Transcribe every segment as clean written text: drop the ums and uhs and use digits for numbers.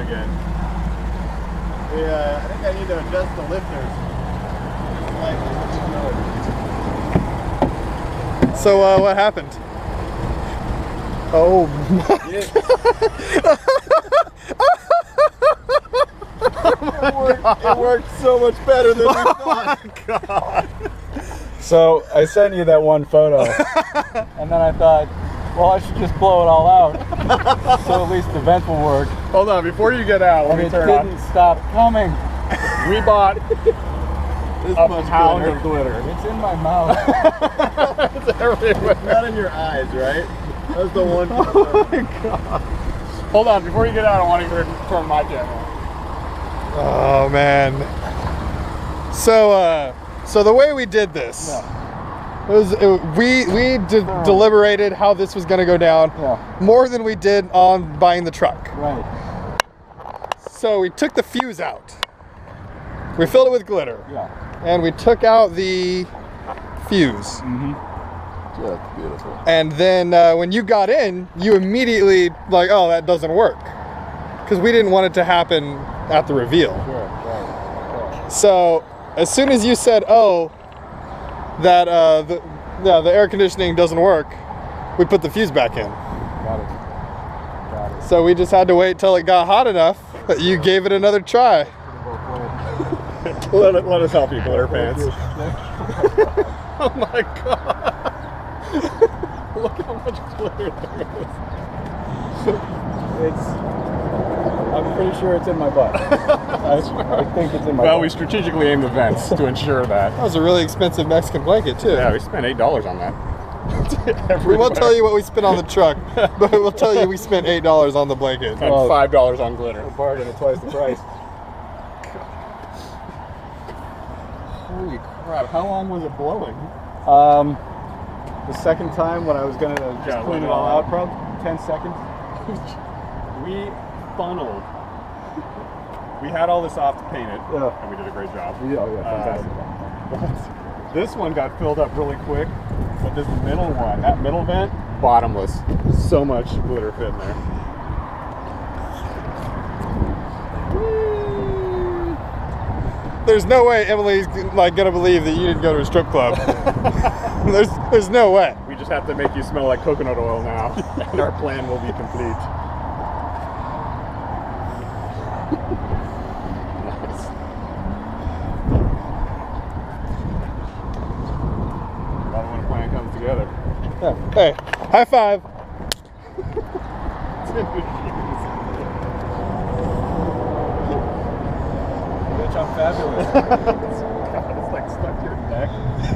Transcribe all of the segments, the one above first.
again. I think I need to adjust the lifters. So what happened? Oh my It worked so much better than we thought. Oh my God. So I sent you that one photo, and then I thought, well, I should just blow it all out, so at least the vent will work. Hold on, before you get out, let And me it turn didn't on. stop coming. We bought a pound glitter. of glitter. It's in my mouth. It's everywhere. Not in your eyes, right? That's the one. Oh my God. Hold on, before you get out, I want to turn my camera. Oh man. So the way we did this was we deliberated how this was going to go down more than we did on buying the truck. Right. So we took the fuse out. We filled it with glitter. Yeah. And we took out the fuse. Mm-hmm. That's beautiful. And then when you got in, you immediately like, oh, that doesn't work. Because we didn't want it to happen at the reveal. Sure. So as soon as you said, oh, that the air conditioning doesn't work, we put the fuse back in. Got it. So we just had to wait till it got hot enough that you gave it another try. Let us help you, glitter pants. Oh my God. Look how much glitter there is. I'm pretty sure it's in my butt. I think it's in my butt. Well, we strategically aimed the vents to ensure that. That was a really expensive Mexican blanket too. Yeah, we spent $8 on that. We won't tell you what we spent on the truck, but we'll tell you we spent $8 on the blanket. And $5 on glitter. A bargain at twice the price. Holy crap, how long was it blowing? The second time when I was going to just clean it all out, probably 10 seconds. We funneled. We had all this off to paint it, and we did a great job. Fantastic. This one got filled up really quick, but this middle one, that middle vent, bottomless. So much glitter fit in there. There's no way Emily's like gonna believe that you didn't go to a strip club. there's no way. We just have to make you smell like coconut oil now, and our plan will be complete. Nice. Love when a plan comes together. Yeah. Hey, high five. Bitch, I'm fabulous. It's like stuck to your neck.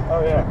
Oh yeah.